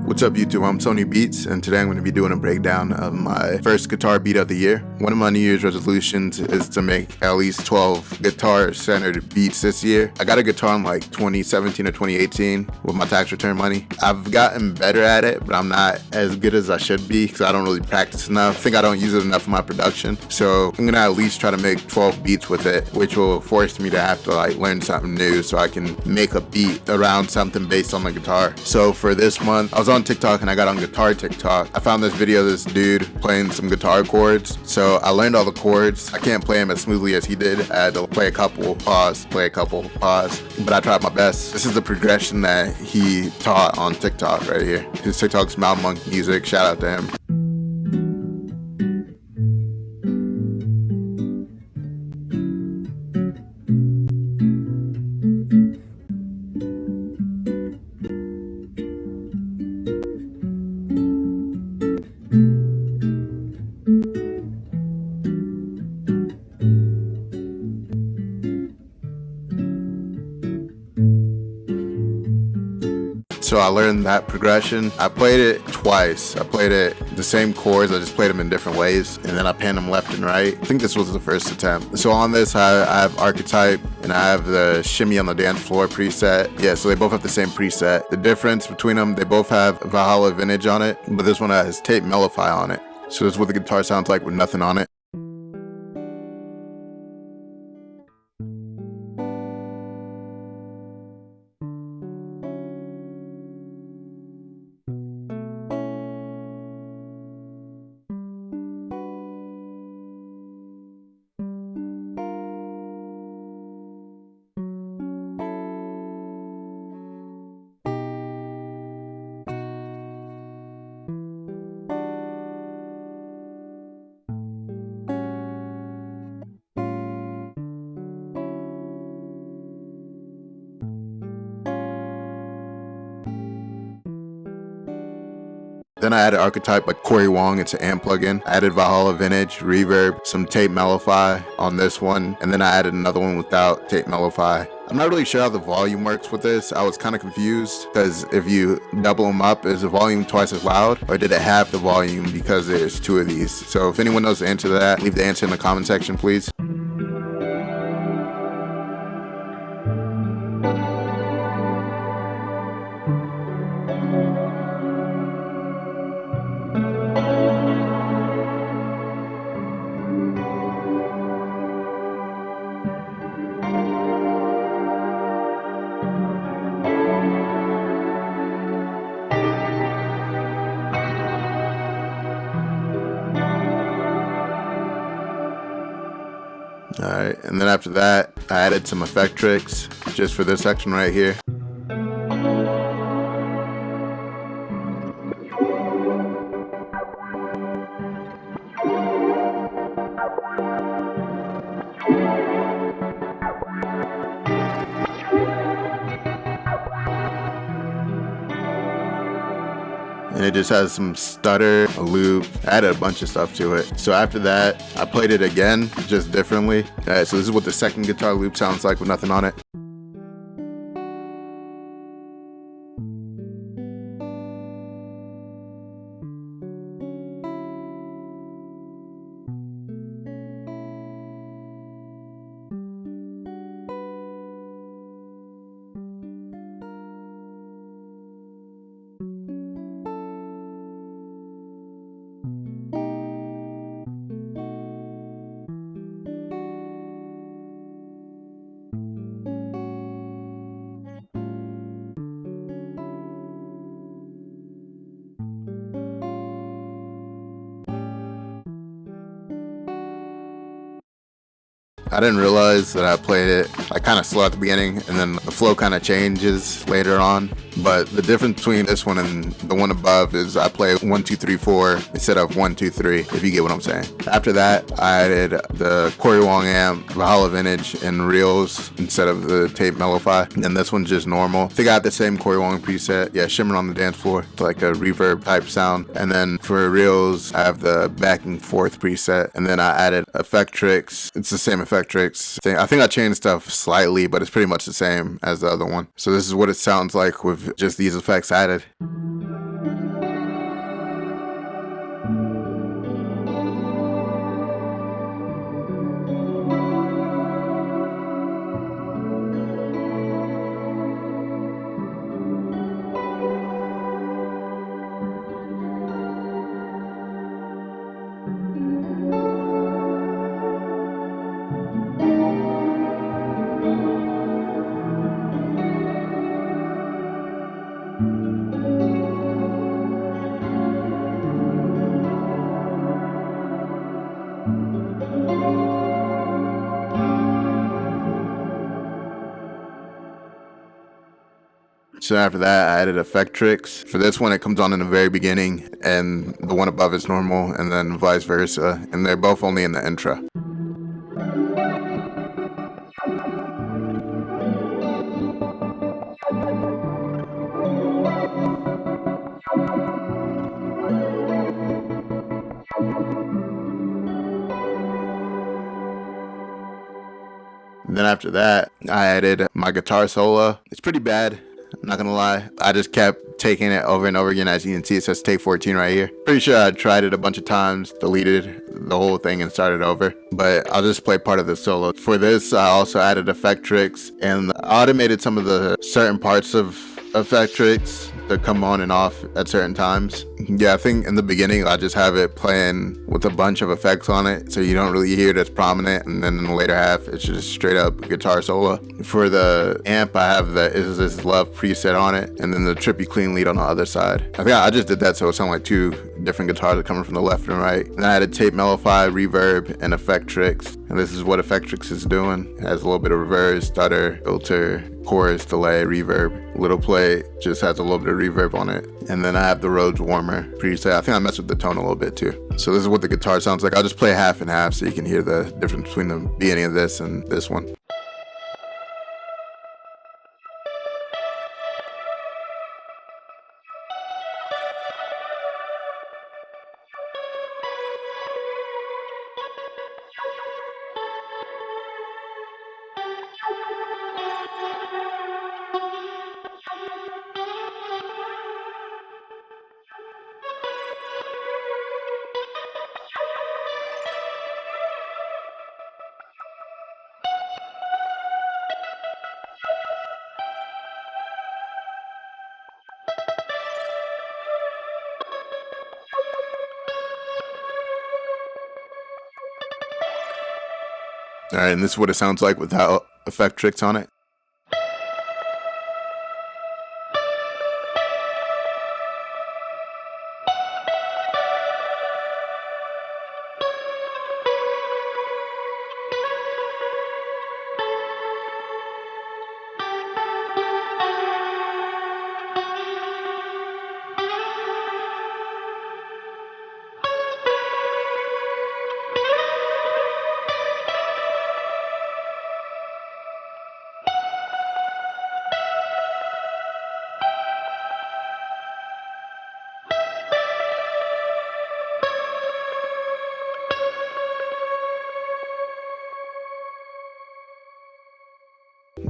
What's up YouTube, I'm Soniibeatz, and today I'm going to be doing a breakdown of my first guitar beat of the year. One of my New Year's resolutions is to make at least 12 guitar-centered beats this year. I got a guitar in like 2017 or 2018 with my tax return money. I've gotten better at it, but I'm not as good as I should be because I don't really practice enough. I think I don't use it enough in my production. So I'm going to at least try to make 12 beats with it, which will force me to have to like learn something new so I can make a beat around something based on the guitar. So for this month, I was on TikTok and I got on guitar TikTok. I found this video of this dude playing some guitar chords. So I learned all the chords. I can't play them as smoothly as he did. I had to play a couple, pause, play a couple, pause. But I tried my best. This is the progression that he taught on TikTok right here. His TikTok's mildmonkmusic. Shout out to him. So I learned that progression. I played it twice. I played it the same chords, I just played them in different ways, and then I panned them left and right. I think this was the first attempt. So on this, I have archetype, and I have the shimmy on the dance floor preset. Yeah, so they both have the same preset. The difference between them, they both have Valhalla Vintage on it, but this one has tape Mellify on it. So this is what the guitar sounds like with nothing on it. Then I added archetype like Corey Wong, it's an amp plugin. I added Valhalla Vintage, reverb, some tape Mellify on this one, and then I added another one without tape Mellify. I'm not really sure how the volume works with this. I was kind of confused because if you double them up, is the volume twice as loud, or did it have the volume because there's two of these? So if anyone knows the answer to that, leave the answer in the comment section, please. Alright, and then after that, I added some effect tricks just for this section right here. And it just has some stutter, a loop. I added a bunch of stuff to it. So after that, I played it again, just differently. So this is what the second guitar loop sounds like with nothing on it. I didn't realize that I played it like kind of slow at the beginning, and then the flow kind of changes later on. But the difference between this one and the one above is I play 1, 2, 3, 4 instead of 1, 2, 3, if you get what I'm saying. After that, I added the Corey Wong amp, Valhalla Vintage, and reels instead of the tape Mellify. And this one's just normal. I think I had the same Corey Wong preset. Yeah, shimmer on the dance floor, like a reverb type sound. And then for reels, I have the back and forth preset. And then I added effect tricks. It's the same effect tricks thing. I think I changed stuff slightly, but it's pretty much the same as the other one. So this is what it sounds like with just these effects added. So after that, I added effect tricks. For this one, it comes on in the very beginning, and the one above is normal, and then vice versa. And they're both only in the intro. Then after that, I added my guitar solo. It's pretty bad, I'm not gonna lie. I just kept taking it over and over again. As you can see, it says take 14 right here. Pretty sure I tried it a bunch of times, deleted the whole thing and started over. But I'll just play part of the solo. For this, I also added effect tricks and automated some of the certain parts of effect tricks that come on and off at certain times. Yeah, I think in the beginning I just have it playing with a bunch of effects on it, so you don't really hear it as prominent, and then in the later half it's just straight up guitar solo. For the amp, I have the Is This Love preset on it, and then the trippy clean lead on the other side. I think I just did that so it sounded like two different guitars coming from the left and right. And I added tape mellify, reverb, and effect tricks. And this is what effect tricks is doing. It has a little bit of reverse, stutter, filter, chorus, delay, reverb. Little play just has a little bit of reverb on it. And then I have the Rhodes Warmer preset. I think I messed with the tone a little bit too. So this is what the guitar sounds like. I'll just play half and half so you can hear the difference between the beginning of this and this one. Alright, and this is what it sounds like without effect tricks on it.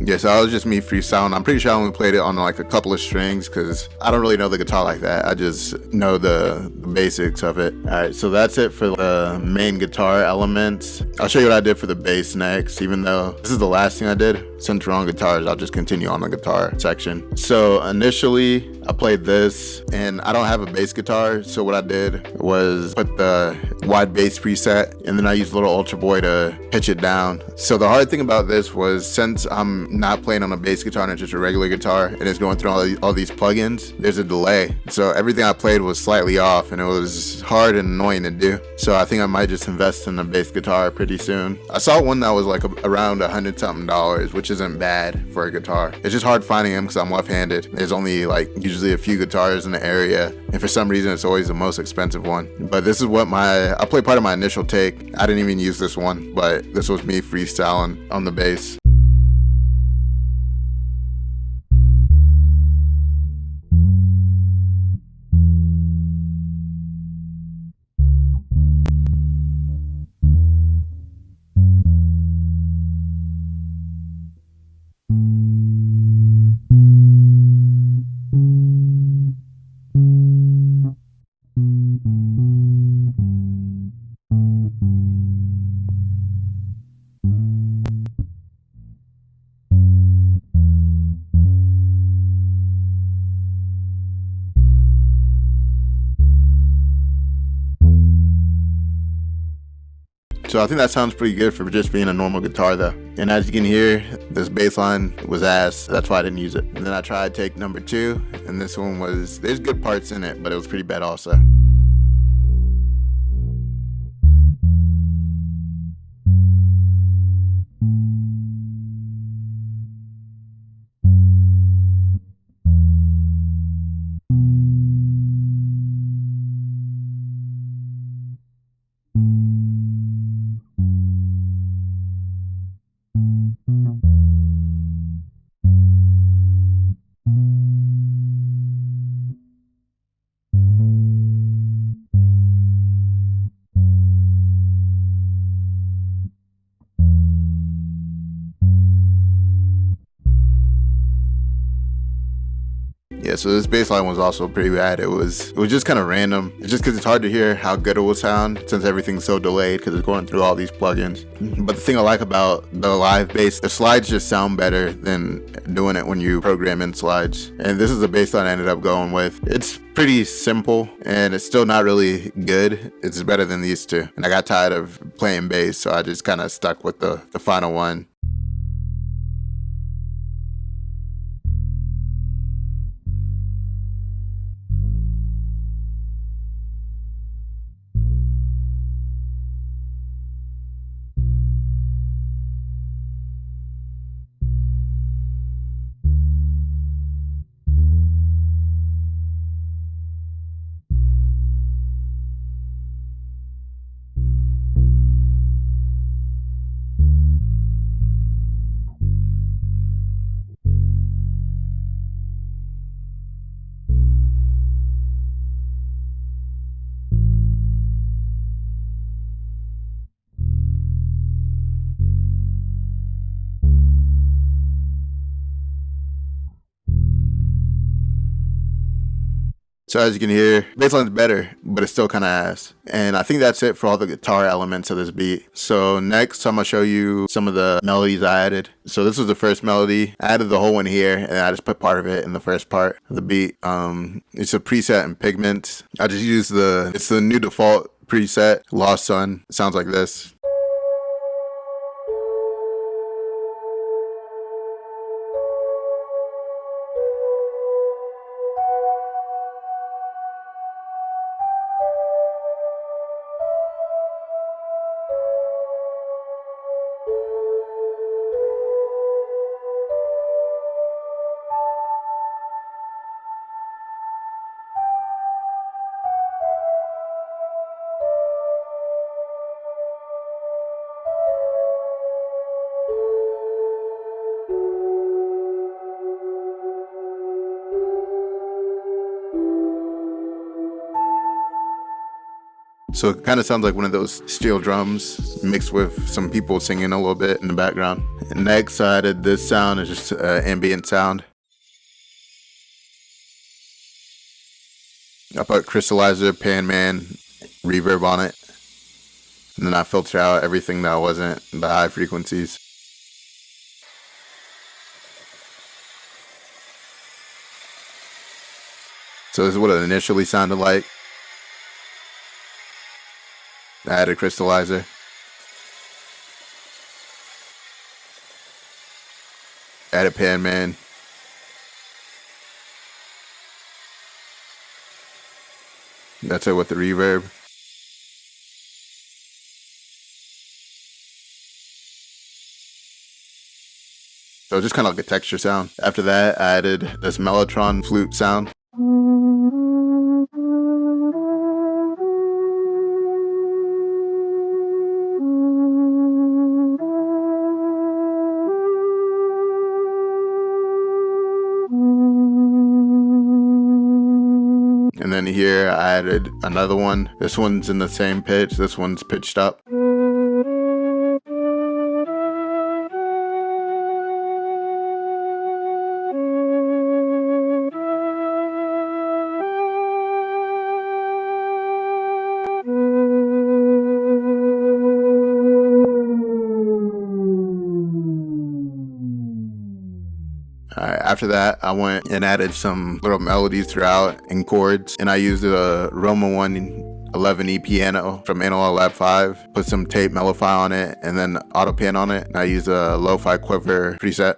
Yeah, so that was just me freestyling. I'm pretty sure I only played it on like a couple of strings because I don't really know the guitar like that. I just know the basics of it. All right, so that's it for the main guitar elements. I'll show you what I did for the bass next, even though this is the last thing I did. Since we're on guitars, I'll just continue on the guitar section. So initially, I played this, and I don't have a bass guitar, so what I did was put the wide bass preset, and then I used Little Ultra Boy to pitch it down. So the hard thing about this was, since I'm not playing on a bass guitar and it's just a regular guitar, and it's going through all these plugins, there's a delay. So everything I played was slightly off, and it was hard and annoying to do. So I think I might just invest in a bass guitar pretty soon. I saw one that was like around $100-something, which isn't bad for a guitar. It's just hard finding them because I'm left-handed. There's only like usually a few guitars in the area, and for some reason it's always the most expensive one. But this is what I played part of my initial take. I didn't even use this one, but this was me freestyling on the bass. So I think that sounds pretty good for just being a normal guitar though. And as you can hear, this bass line was ass. That's why I didn't use it. And then I tried take number 2, and this one there's good parts in it, but it was pretty bad also. Yeah, so this bass line was also pretty bad. It was just kind of random. It's just because it's hard to hear how good it will sound since everything's so delayed because it's going through all these plugins. But the thing I like about the live bass, the slides just sound better than doing it when you program in slides. And this is the bass line I ended up going with. It's pretty simple and it's still not really good. It's better than these two. And I got tired of playing bass, so I just kind of stuck with the final one. So as you can hear, bassline's better, but it's still kind of ass. And I think that's it for all the guitar elements of this beat. So next, I'm gonna show you some of the melodies I added. So this was the first melody. I added the whole one here, and I just put part of it in the first part of the beat. It's a preset in Pigment. I just used it's the new default preset, Lost Sun. It sounds like this. So it kind of sounds like one of those steel drums mixed with some people singing a little bit in the background. And next, I added this sound. It's just ambient sound. I put crystallizer, pan man, reverb on it. And then I filter out everything that wasn't the high frequencies. So this is what it initially sounded like. I added crystallizer. Added pan man. That's it with the reverb. So just kind of like a texture sound. After that, I added this mellotron flute sound. And then here I added another one. This one's in the same pitch. This one's pitched up. Alright, after that, I went and added some little melodies throughout and chords, and I used a Roma 111E piano from Analog Lab 5, put some tape Mellify on it, and then auto pan on it, and I used a lo-fi quiver preset.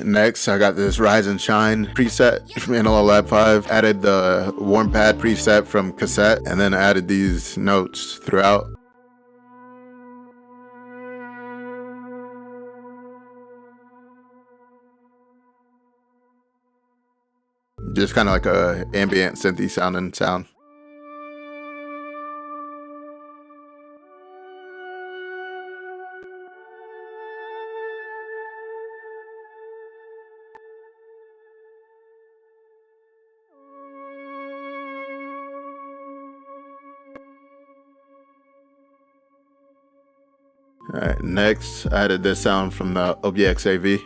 Next, I got this Rise and Shine preset from Analog Lab 5. Added the Warm Pad preset from Cassette, and then added these notes throughout. Just kind of like a ambient synthy sounding sound. Alright, next I added this sound from the OBX AV.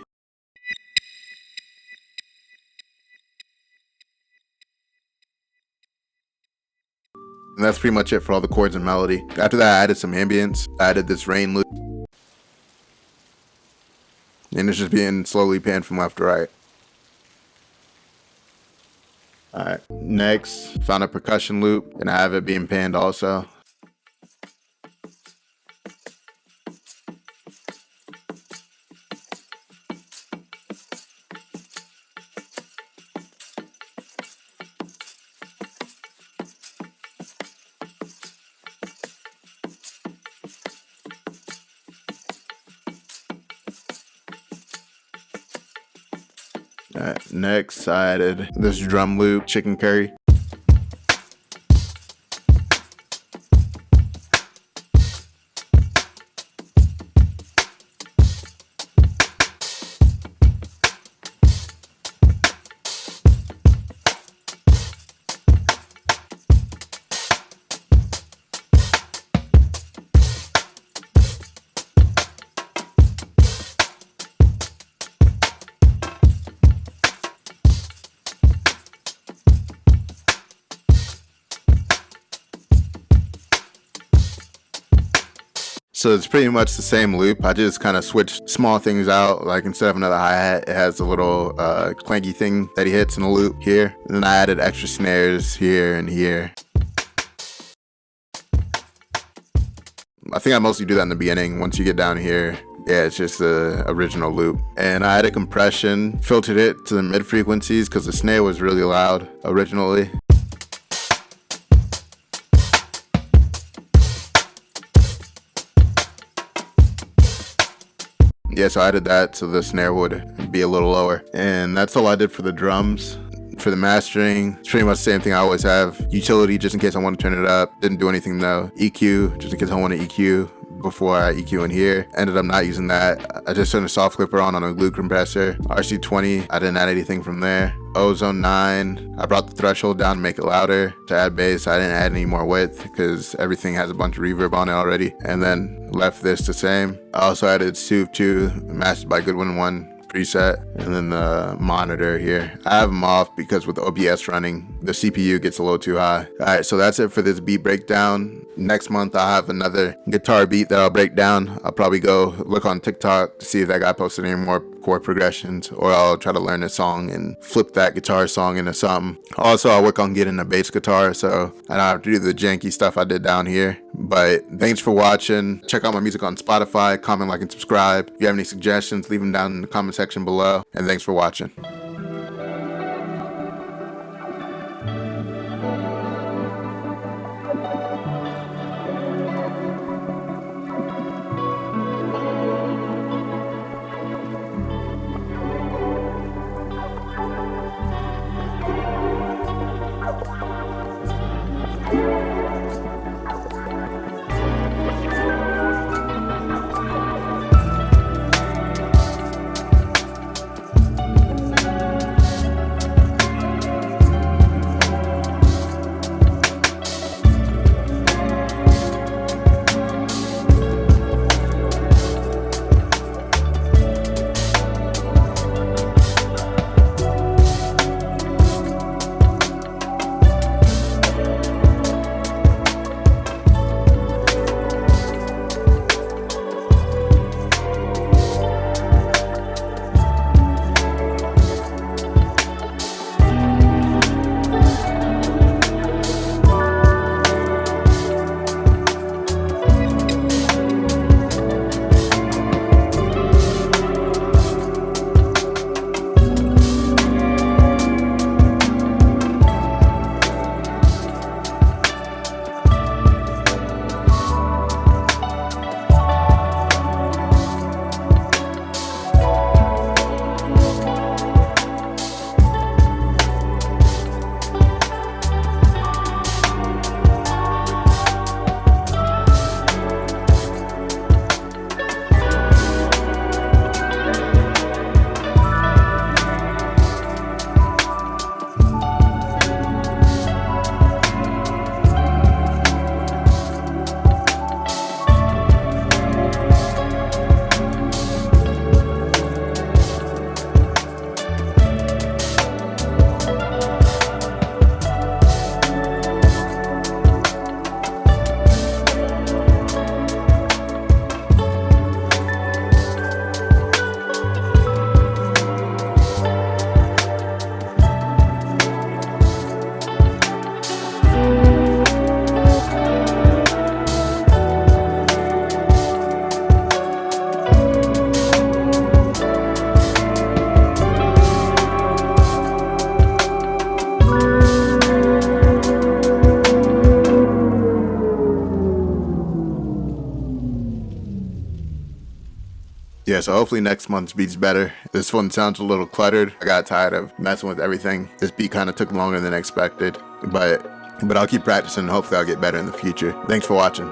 And that's pretty much it for all the chords and melody. After that, I added some ambience. I added this rain loop. And it's just being slowly panned from left to right. Alright, next, found a percussion loop, and I have it being panned also. Alright, next I added this drum loop, chicken curry. So it's pretty much the same loop. I just kind of switched small things out. Like instead of another hi-hat, it has a little clanky thing that he hits in the loop here. And then I added extra snares here and here. I think I mostly do that in the beginning. Once you get down here, yeah, it's just the original loop. And I added compression, filtered it to the mid frequencies because the snare was really loud originally. Yeah, so I added that so the snare would be a little lower. And that's all I did for the drums. For the mastering, it's pretty much the same thing I always have. Utility, just in case I want to turn it up. Didn't do anything though. EQ, just in case I want to EQ before I EQ in here. Ended up not using that. I just turned a soft clipper on a glue compressor. RC20, I didn't add anything from there. Ozone 9, I brought the threshold down to make it louder. To add bass, I didn't add any more width because everything has a bunch of reverb on it already. And then left this the same. I also added Soothe 2, mastered by Goodwin 1 preset, and then the monitor here. I have them off because with OBS running, the CPU gets a little too high. Alright, so that's it for this beat breakdown. Next month I'll have another guitar beat that I'll break down. I'll probably go look on TikTok to see if that guy posted any more chord progressions, or I'll try to learn a song and flip that guitar song into something. Also, I'll work on getting a bass guitar so I don't have to do the janky stuff I did down here. But thanks for watching. Check out my music on Spotify, comment, like, and subscribe. If you have any suggestions, leave them down in the comment section below. And thanks for watching. Yeah, so hopefully next month's beat's better. This one sounds a little cluttered. I got tired of messing with everything. This beat kind of took longer than expected, but I'll keep practicing and hopefully I'll get better in the future. Thanks for watching.